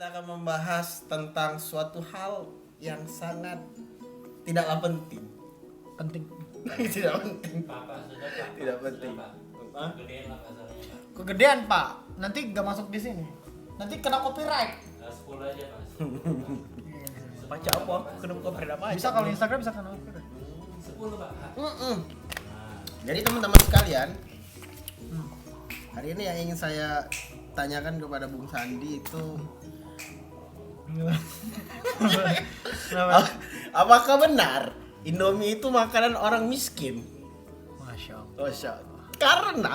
kita akan membahas tentang suatu hal yang sangat tidaklah penting. Penting. Tidak penting. Pak, sudah Pak. Tidak penting. Sudah, Pak. Hah? Gedein lah kasarnya Pak. Kegedean Pak, nanti nggak masuk di sini. Nanti kena copyright. 10 aja Mas. Baca apa? Kenapa kau pernah baca? Bisa kalau Instagram bisa kena copyright. 10 Pak. Mm-mm. Nah, Jadi teman-teman sekalian, hari ini yang ingin saya tanyakan kepada Bung Sandi itu Kenapa? apakah benar Indomie itu makanan orang miskin? Masya Allah. Oh,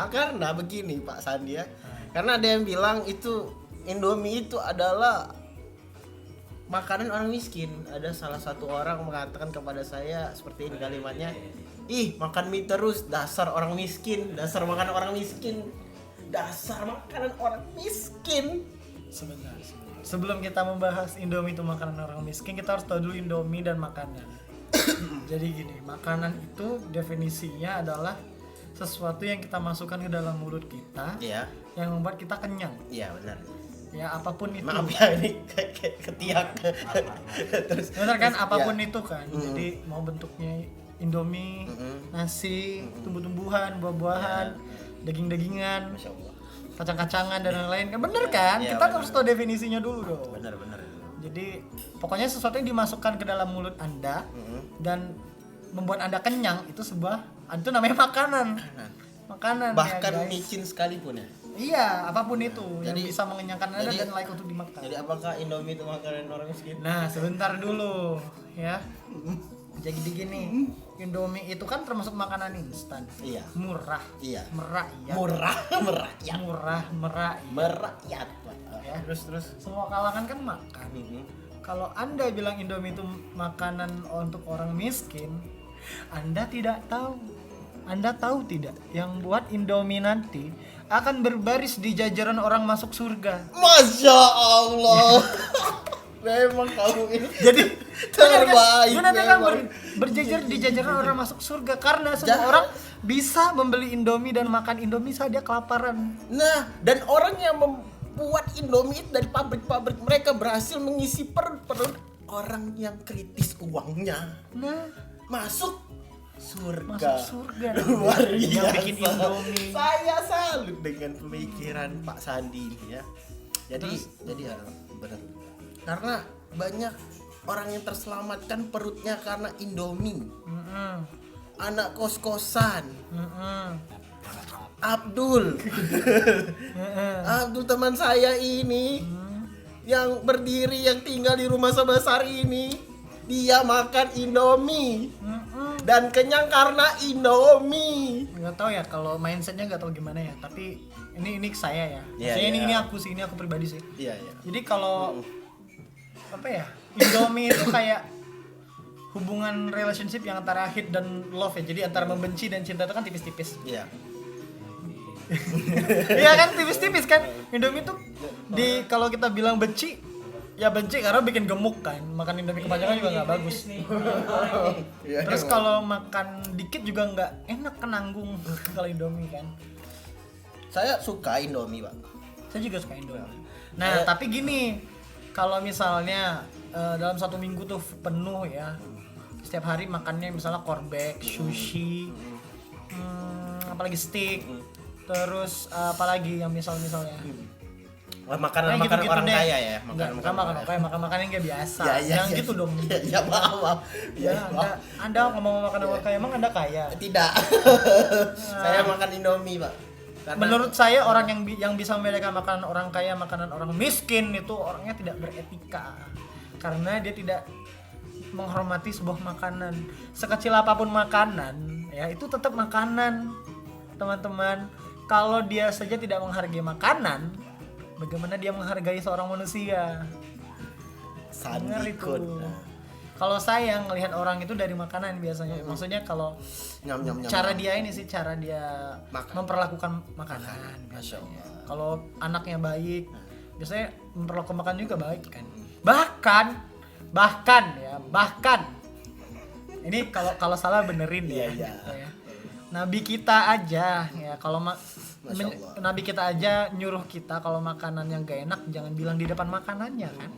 karena begini Pak Sandi ya. Karena ada yang bilang itu Indomie itu adalah makanan orang miskin. Ada salah satu orang mengatakan kepada saya seperti ini kalimatnya, "Ih, makan mie terus, dasar orang miskin, dasar makanan orang miskin, dasar makanan orang miskin." Sebentar. Sebelum kita membahas Indomie itu makanan orang miskin, kita harus tahu dulu Indomie dan makanan. Jadi gini, makanan itu definisinya adalah sesuatu yang kita masukkan ke dalam mulut kita Iya, yang membuat kita kenyang. iya benar. Ya apapun itu. Maaf ya ini kayak ketiak. Terus Benar kan, terus, apapun ya. itu kan. Jadi mau bentuknya Indomie, nasi, tumbuh-tumbuhan, buah-buahan, daging-dagingan, Masya Allah. kacang-kacangan dan lain-lain kan. Bener kan? Ya, Kita benar. harus tahu definisinya dulu dong. Benar. Jadi pokoknya sesuatu yang dimasukkan ke dalam mulut Anda dan membuat Anda kenyang itu itu namanya makanan. Makanan Bahkan ya, guys. micin sekalipun ya. Iya, apapun itu yang Jadi- bisa mengenyangkan Anda jadi- dan layak untuk dimakan. Jadi apakah Indomie itu makanan orang miskin? Nah, sebentar dulu ya. Jadi gini, Indomie itu kan termasuk makanan instan. Iya. Murah. Iya. Merakyat. Merakyat. Murah, merakyat. Merakyat, Pak. Ya. Terus. Semua kalangan kan makan. Kalau Anda bilang Indomie itu makanan untuk orang miskin, Anda tidak tahu. Anda tahu tidak yang buat Indomie nanti akan berbaris di jajaran orang masuk surga. Masya Allah. Memang kamu ini Jadi terbaik. dia nanti akan memang. berjejer di jajaran orang masuk surga karena semua orang bisa membeli Indomie dan makan Indomie saat dia kelaparan. Nah, dan orang yang membuat Indomie itu dari pabrik-pabrik, mereka berhasil mengisi perut orang yang kritis uangnya. Nah, Masuk surga. masuk surga. Luar Yang biasa. bikin Indomie. Saya salut dengan pemikiran Pak Sandi ini ya. Jadi ya benar. Karena banyak orang yang terselamatkan perutnya karena Indomie. Mm-mm. Anak kos-kosan, Mm-mm. Abdul. Abdul teman saya ini yang berdiri, yang tinggal di rumah sebesar ini, dia makan Indomie dan kenyang karena Indomie. Nggak tahu ya kalau mindsetnya nggak tahu gimana ya, tapi ini saya ya. Iya, Maksudnya iya. ini aku pribadi sih. Iya. Jadi kalau apa ya, Indomie itu kayak hubungan relationship yang antara hate dan love ya. Jadi antara membenci dan cinta itu kan tipis-tipis. Iya. Iya kan, tipis-tipis kan. Indomie tuh kalau kita bilang benci, ya benci karena bikin gemuk kan. Makan Indomie kepanjangan juga nggak bagus. Iya, Terus emang. kalau makan dikit juga nggak enak, kenanggung kalau Indomie kan. Saya suka Indomie, Pak. Saya juga suka Indomie. Nah, tapi gini, kalau misalnya dalam satu minggu tuh penuh ya, setiap hari makannya misalnya korbek, sushi, apalagi steak, terus apalagi yang misalnya. Wah, makanan Nah, gitu-gitu orang deh. kaya ya, Enggak, makan yang kayak biasa. Ya, Yang gitu dong. Ya, maaf. Ya, anda ngomong makan orang kaya, emang Anda kaya? Tidak. Saya makan Indomie, Pak. Karena Menurut saya orang yang bisa membedakan makanan orang kaya, makanan orang miskin itu orangnya tidak beretika. Karena dia tidak menghormati sebuah makanan. Sekecil apapun makanan, ya itu tetap makanan. Teman-teman, kalau dia saja tidak menghargai makanan, bagaimana dia menghargai seorang manusia? Dengar itu. Sandikun. Kalau saya ngelihat orang itu dari makanan biasanya. Maksudnya kalau Nyam. cara dia Makan. memperlakukan makanan. Masya Allah. Kalau anaknya baik, biasanya memperlakukan makan juga baik kan. Bahkan ini kalau salah benerin ya. Iya. Gitu ya. Nabi kita aja ya kalau Masya Allah. Nabi kita aja nyuruh kita kalau makanan yang gak enak jangan bilang di depan makanannya kan.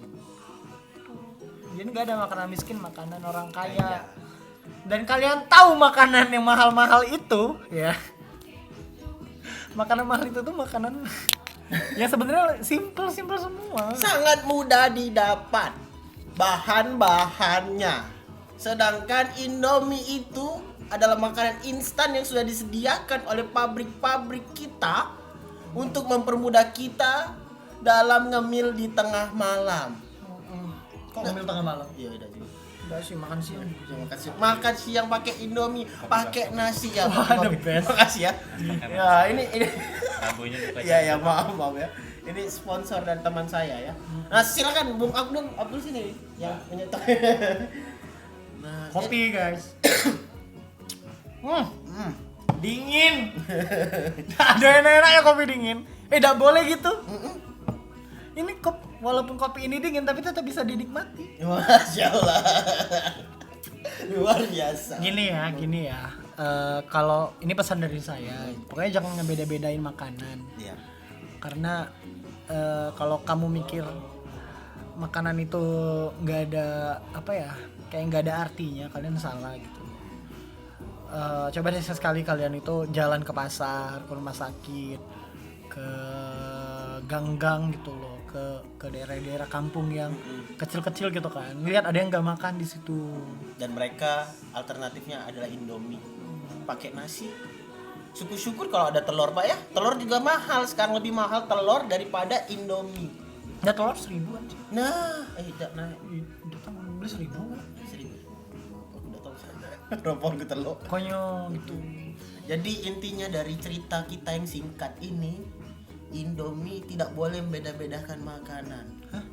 Jadi nggak ada makanan miskin, makanan orang kaya. Dan kalian tahu makanan yang mahal-mahal itu, ya. Makanan mahal itu tuh makanan yang sebenarnya simple semua. Sangat mudah didapat bahan-bahannya. Sedangkan Indomie itu adalah makanan instan yang sudah disediakan oleh pabrik-pabrik kita untuk mempermudah kita dalam ngemil di tengah malam. Kok ngambil tengah malam? Iya udah juga. Udah sih makan siang. Makan siang pakai Indomie, pakai nasi ya. Wah, the best. Makasih ya. Ya ini Tabunya bukan. ya maaf ya. Ini sponsor dan teman saya ya. Nah silakan Bung Abdul sini yang menyetok. Nah, Kopi guys. Dingin. Ada enak-enaknya kopi dingin. Tidak boleh gitu. Ini walaupun kopi ini dingin tapi tetap bisa dinikmati. Masya Allah. Luar biasa. Gini ya. Kalau ini pesan dari saya, pokoknya jangan ngebeda-bedain makanan. Iya. Karena kalau kamu mikir makanan itu nggak ada kayak nggak ada artinya, kalian salah gitu. Coba deh sekali kalian itu jalan ke pasar, ke rumah sakit, ke gang-gang gitu loh, ke daerah-daerah kampung yang kecil-kecil gitu kan, lihat ada yang nggak makan di situ. Dan mereka alternatifnya adalah Indomie pakai nasi. Syukur-syukur kalau ada telur Pak ya. Telur juga mahal, sekarang lebih mahal telur daripada Indomie. Ya telur 1.000-an sih. Nah, tidak naik. Udah tahu beli 1.000. 1.000. Aku udah tahu saya. Ropong ke telur. Pokoknya gitu. Jadi intinya dari cerita kita yang singkat ini, Indomie tidak boleh membeda-bedakan makanan. Hah?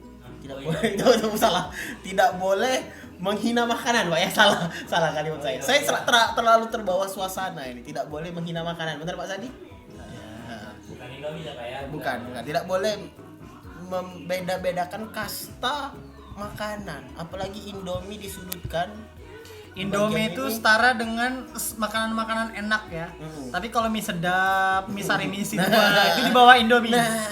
Tidak boleh, itu salah. Tidak boleh menghina makanan, Pak ya. Salah kalimat saya. Saya terlalu terbawa suasana ini. Tidak boleh menghina makanan. Benar Pak Sandi? Nah, Bukan Indomie ya Pak ya? bukan. Tidak boleh membeda-bedakan kasta makanan. Apalagi Indomie disudutkan. Indomie Bagian itu ini. setara dengan makanan-makanan enak ya. Tapi kalau mie sedap, mie sari mie itu di bawah Indomie. Nah,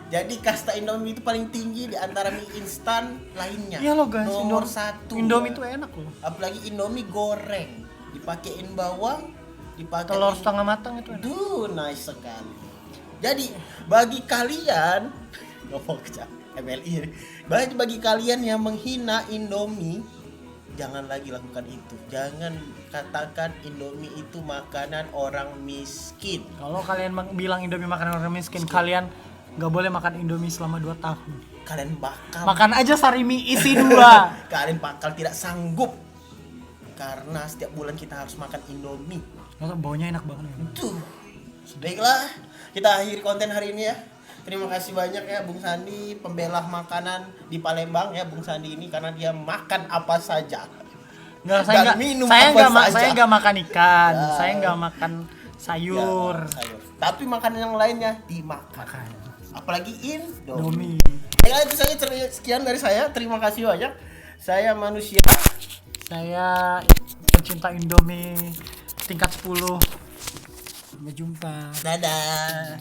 jadi kasta Indomie itu paling tinggi di antara mie instan lainnya. Iya loh guys, Nomor satu. Indomie ya. itu enak loh. Apalagi Indomie goreng, dipakein bawang, dipakein Telur setengah matang itu enak. Duh, nice sekali. Jadi bagi kalian ngomong kecap MLI. Bagi kalian yang menghina Indomie, jangan lagi lakukan itu. Jangan katakan Indomie itu makanan orang miskin. Kalau kalian bilang Indomie makanan orang miskin, kalian nggak boleh makan Indomie selama 2 tahun. Kalian bakal Makan aja sari mie isi 2. kalian bakal tidak sanggup karena setiap bulan kita harus makan Indomie. Karena baunya enak banget. Tuh. Baiklah, kita akhiri konten hari ini ya. Terima kasih banyak ya Bung Sandi, pembela makanan di Palembang ya Bung Sandi ini, karena dia makan apa saja. Nggak, Dan minum saya apa nggak saja. saya nggak makan ikan, Ya. saya nggak makan sayur. Ya, sayur. Tapi makanan yang lainnya dimakan. Makan Apalagi Indomie. Indomie. Ya itu saja sekian dari saya. Terima kasih banyak. Saya manusia. Saya pencinta Indomie tingkat 10. Sampai jumpa. Dadah.